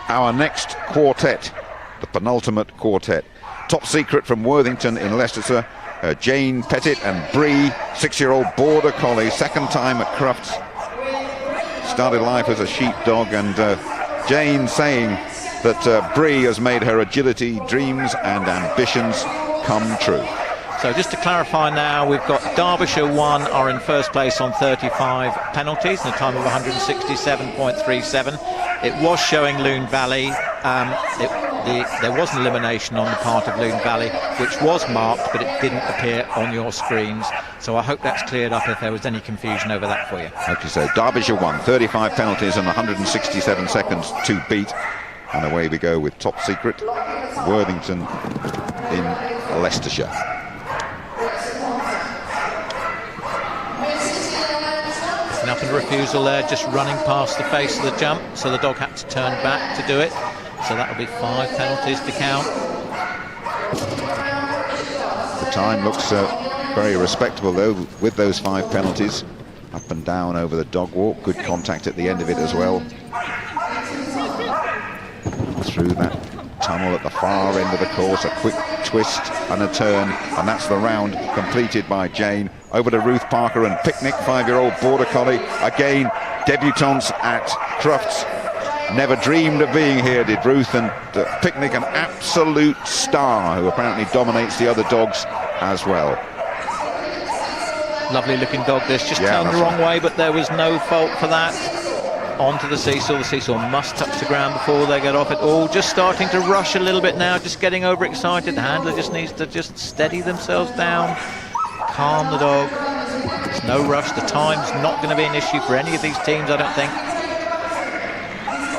our next quartet, the penultimate quartet. Top Secret from Worthington in Leicestershire, Jane Pettit and Bree, 6-year-old border collie, second time at Crufts. Started life as a sheepdog, and Jane saying that Bree has made her agility, dreams and ambitions come true. So just to clarify now, we've got Derbyshire 1 are in first place on 35 penalties in a time of 167.37. It was showing Loon Valley. There was an elimination on the part of Loon Valley, which was marked, but it didn't appear on your screens. So I hope that's cleared up if there was any confusion over that for you. Okay, so Derbyshire 1, 35 penalties and 167 seconds to beat. And away we go with Top Secret, Worthington in Leicestershire. Up and refusal there, just running past the face of the jump, so the dog had to turn back to do it. So that'll be 5 penalties to count. The time looks very respectable though, with those 5 penalties. Up and down over the dog walk, good contact at the end of it as well. Through that tunnel at the far end of the course, a quick twist and a turn, and that's the round completed by Jane. Over to Ruth Parker and Picnic, 5-year-old border collie. Again, debutantes at Crufts. Never dreamed of being here, did Ruth, and Picnic, an absolute star who apparently dominates the other dogs as well. Lovely looking dog this, just turned the wrong way, but there was no fault for that. Onto the seesaw. The seesaw must touch the ground before they get off it. All just starting to rush a little bit now, just getting overexcited. The handler just needs to just steady themselves down, calm the dog. There's no rush. The time's not going to be an issue for any of these teams, I don't think.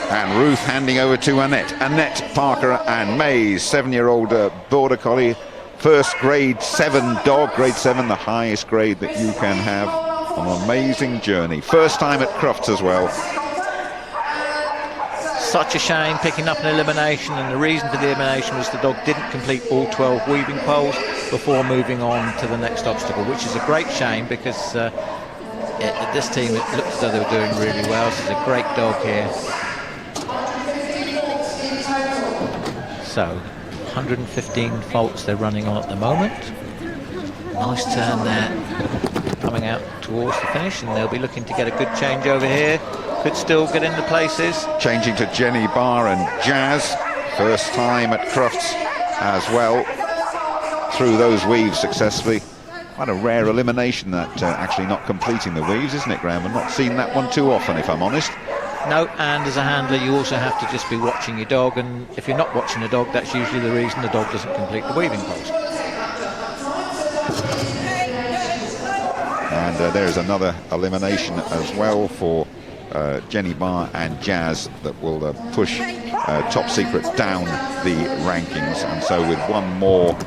And Ruth handing over to Annette Parker and May, 7-year-old border collie, first grade 7 dog, grade 7, the highest grade that you can have. An amazing journey. First time at Crufts as well. Such a shame picking up an elimination, and the reason for the elimination was the dog didn't complete all 12 weaving poles before moving on to the next obstacle, which is a great shame because this team, it looked as though they were doing really well. So it's a great dog here. So 115 faults they're running on at the moment. Nice turn there, coming out towards the finish, and they'll be looking to get a good change over here. Could still get into places. Changing to Jenny, Barr and Jazz, first time at Crufts as well. Through those weaves successfully. Quite a rare elimination, that actually not completing the weaves, isn't it, Graham? I've not seen that one too often, if I'm honest. No, and as a handler you also have to just be watching your dog, and if you're not watching a dog, that's usually the reason the dog doesn't complete the weaving poles. And there's another elimination as well for Jenny, Barr and Jazz that will push Top Secret down the rankings. And so with one more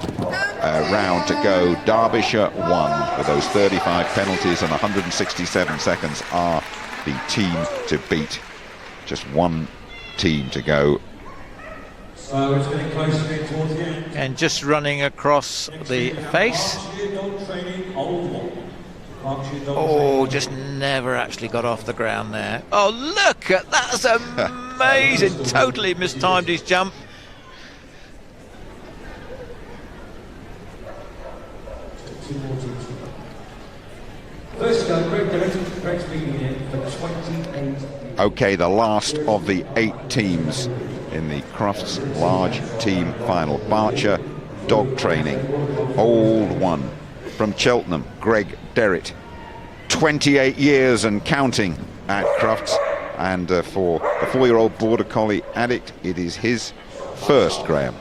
round to go, Derbyshire 1 with those 35 penalties and 167 seconds are the team to beat. Just one team to go. It's getting close towards the end. And just running across the face. Oh, just never actually got off the ground there. Oh, look at that's amazing. Totally mistimed his jump. Okay, the last of the 8 teams in the Crufts large team final. Berkshire dog training. Old One from Cheltenham, Greg Derrick. 28 years and counting at Crufts, and for the 4-year-old border collie addict, it is his first, Graham.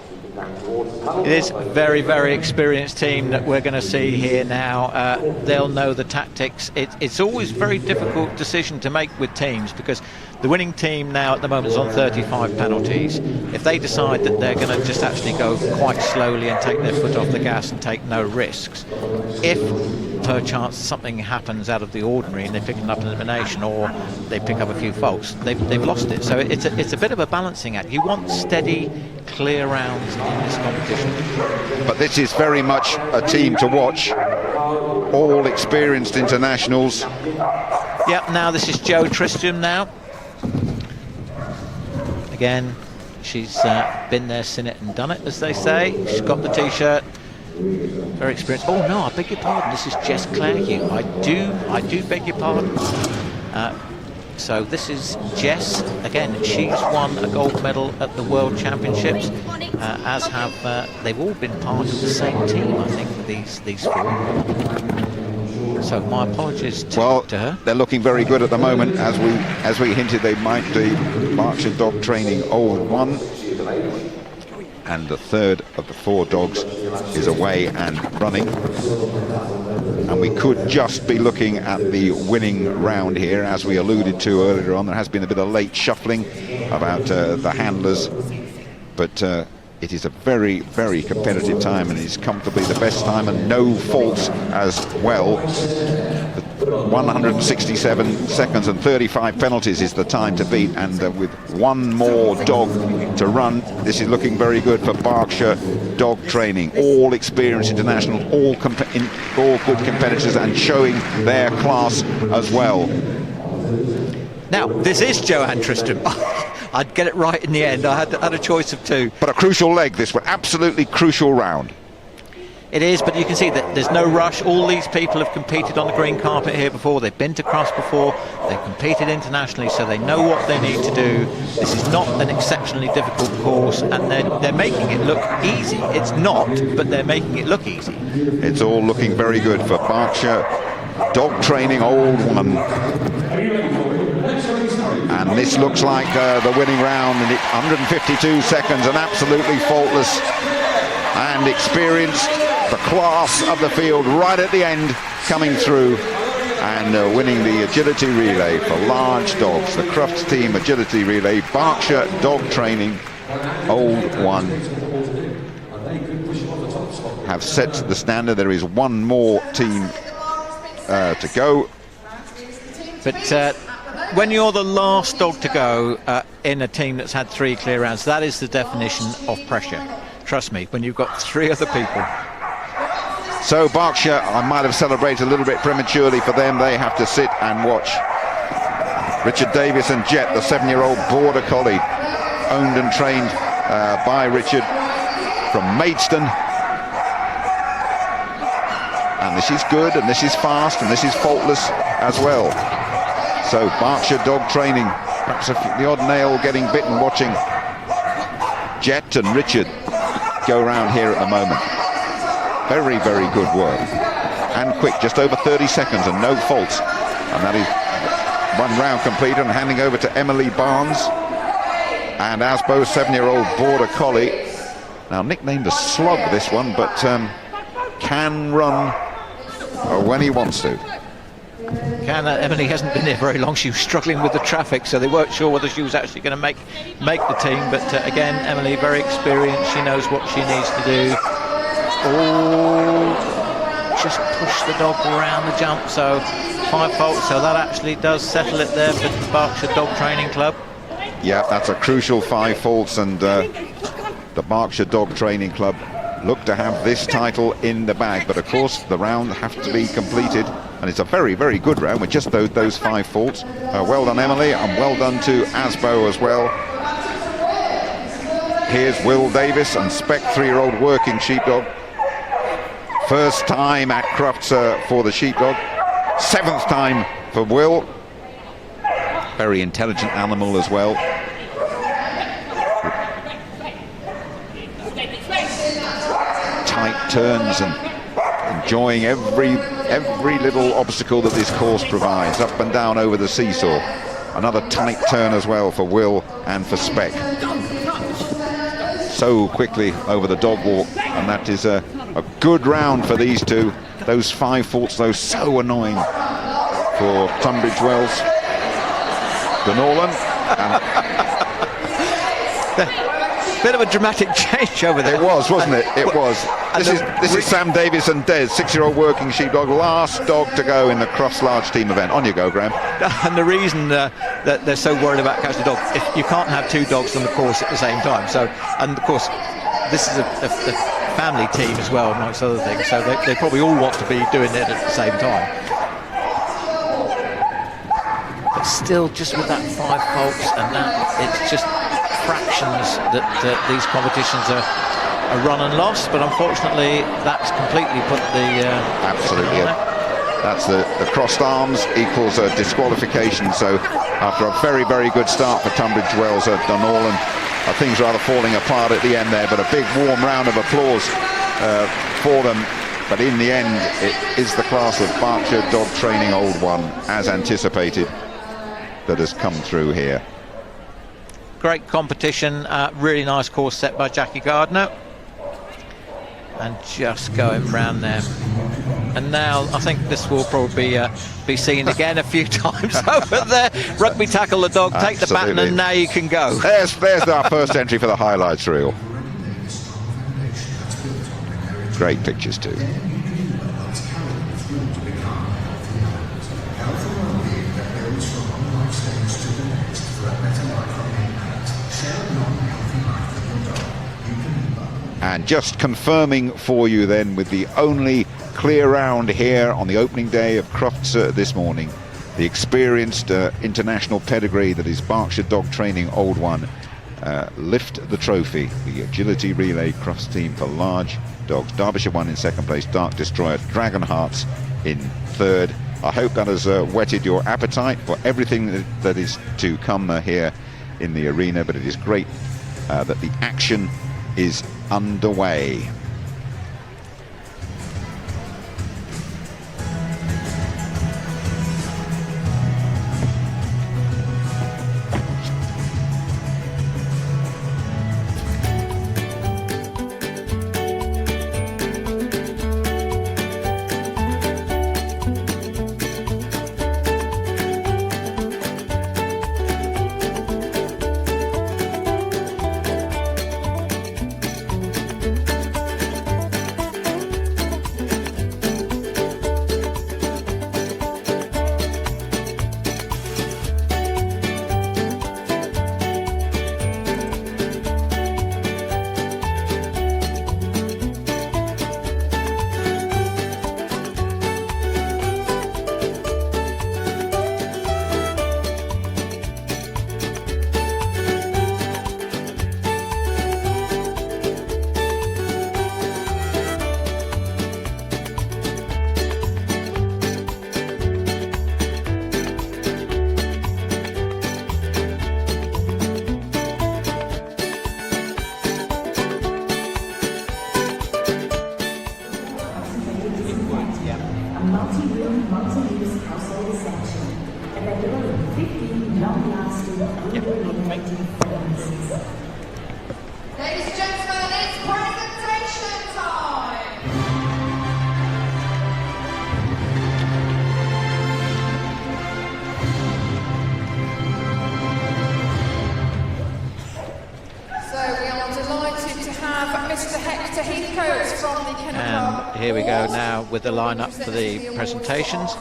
It is a very, very experienced team that we're going to see here now. They'll know the tactics. It's always a very difficult decision to make with teams, because the winning team now at the moment is on 35 penalties. If they decide that they're going to just actually go quite slowly and take their foot off the gas and take no risks, if perchance something happens out of the ordinary and they're picking up an elimination or they pick up a few faults, they've lost it. So it's a bit of a balancing act. You want steady, clear rounds in this competition. But this is very much a team to watch. All experienced internationals. Yep, now this is Joe Tristram now. Again, She's been there, seen it and done it, as they say. She's got the T-shirt. Very experienced. Oh no, I beg your pardon. This is Jess Clairhugh. I do beg your pardon. So this is Jess. Again, she's won a gold medal at the World Championships, as have they've all been part of the same team, I think, these four. So my apologies to her. They're looking very good at the moment, as we hinted they might do. Berkshire Dog Training Old One, and the third of the four dogs is away and running. And we could just be looking at the winning round here, as we alluded to earlier on. There has been a bit of late shuffling about the handlers, but it is a very, very competitive time, and it's comfortably the best time, and no faults as well. 167 seconds and 35 penalties is the time to beat, and with one more dog to run, this is looking very good for Berkshire Dog Training. All experienced internationals, all good competitors, and showing their class as well. Now, this is Joanne Tristram. I'd get it right in the end. I had a choice of two. But a crucial leg, this one. Absolutely crucial round. It is, but you can see that there's no rush. All these people have competed on the green carpet here before. They've been to Crufts before. They've competed internationally, so they know what they need to do. This is not an exceptionally difficult course, and they're making it look easy. It's not, but they're making it look easy. It's all looking very good for Berkshire Dog Training Old One. And this looks like the winning round, and 152 seconds, and absolutely faultless and experienced. The class of the field right at the end coming through and winning the agility relay for large dogs. The Crufts team agility relay, Berkshire Dog Training Old One have set the standard. There is one more team to go. But when you're the last dog to go in a team that's had 3 clear rounds, that is the definition of pressure. Trust me, when you've got 3 other people. So Berkshire, I might have celebrated a little bit prematurely for them. They have to sit and watch Richard Davies and Jet, the 7-year-old border collie, owned and trained by Richard from Maidstone. And this is good, and this is fast, and this is faultless as well. So Berkshire Dog Training, perhaps the odd nail getting bitten watching Jet and Richard go around here at the moment. Very, very good work. And quick, just over 30 seconds and no faults. And that is one round completed, and handing over to Emily Barnes and Asbo's 7-year-old border collie. Now nicknamed a slug, this one, but can run when he wants to. Emily hasn't been there very long. She was struggling with the traffic, so they weren't sure whether she was actually going to make the team. But again, Emily, very experienced. She knows what she needs to do. Oh, just push the dog around the jump. So 5 faults. So that actually does settle it there for the Berkshire Dog Training Club. Yeah, that's a crucial 5 faults, and the Berkshire Dog Training Club look to have this title in the bag. But of course, the round has to be completed. And it's a very, very good round with just those 5 faults. Well done, Emily, and well done to Asbo as well. Here's Will Davis and Spec, 3-year-old working sheepdog. First time at Crufts for the sheepdog. 7th time for Will. Very intelligent animal as well. Tight turns and enjoying every little obstacle that this course provides, up and down over the seesaw. Another tight turn as well for Will and for Spec. So quickly over the dog walk, and that is a good round for these two. Those 5 faults, though, so annoying for Tunbridge Wells. Glenorland. Bit of a dramatic change over there. It was, wasn't it? It was. This is Sam Davis and Des, 6-year-old working sheepdog, last dog to go in the Crufts large team event. On you go, Graham. And the reason that they're so worried about catching a dog, if you can't have 2 dogs on the course at the same time. So, and of course, this is a family team as well, amongst other things. So they probably all want to be doing it at the same time. But still, just with that 5 faults, and that it's just fractions that these competitions are run and lost, but unfortunately that's completely put the absolutely. That's the crossed arms equals a disqualification. So after a very, very good start for Tunbridge Wells at Dunnorland, things rather falling apart at the end there, but a big warm round of applause for them. But in the end, it is the class of Berkshire Dog Training Old One, as anticipated, that has come through here. Great competition, really nice course set by Jackie Gardner. And just going round there. And now I think this will probably be seen again a few times over there. Rugby tackle the dog, take the baton, and now you can go. There's our first entry for the highlights reel. Great pictures too. And just confirming for you then, with the only clear round here on the opening day of Crufts this morning, the experienced international pedigree that is Berkshire Dog Training Old One lift the trophy. The agility relay Crufts team for large dogs. Derbyshire won in second place, Dark Destroyer, Dragon Hearts in third. I hope that has whetted your appetite for everything that is to come here in the arena, but it is great that the action is underway. Ladies and gentlemen, it's presentation time! So we are delighted to have Mr. Hector Heathcote from the Kennel Club. And here we go now with the lineup for the presentations.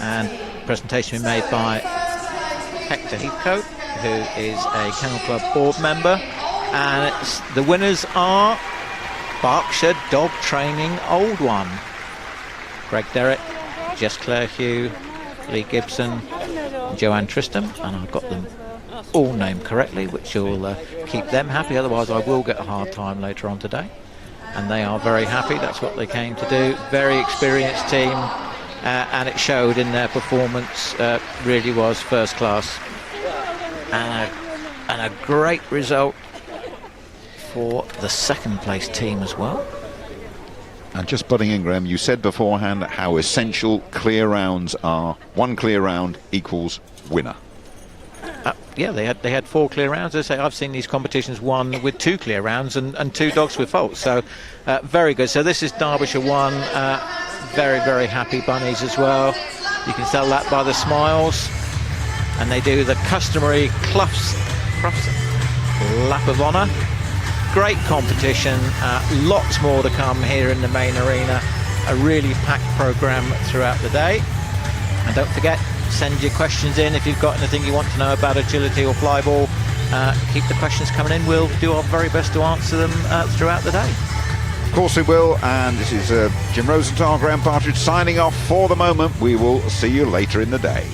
And presentation made by Hector Heathcote, who is a Kennel Club board member. And the winners are Berkshire Dog Training Old One. Greg Derrick, Jess Claire Hugh, Lee Gibson, Joanne Tristram, and I've got them all named correctly, which will keep them happy. Otherwise I will get a hard time later on today. And they are very happy. That's what they came to do. Very experienced team, and it showed in their performance. Really was first class, and a great result for the second place team as well. And just butting in, Graham, you said beforehand how essential clear rounds are. One clear round equals winner. Yeah, they had 4 clear rounds. As I say, I've seen these competitions won with 2 clear rounds and 2 dogs with faults. So very good. So this is Derbyshire 1. Very, very happy bunnies as well. You can tell that by the smiles. And they do the customary Crufts lap of honour. Great competition. Lots more to come here in the main arena. A really packed programme throughout the day. And don't forget, send your questions in if you've got anything you want to know about agility or fly ball. Keep the questions coming in. We'll do our very best to answer them throughout the day. Of course we will. And this is Jim Rosenthal, Graham Partridge signing off for the moment. We will see you later in the day.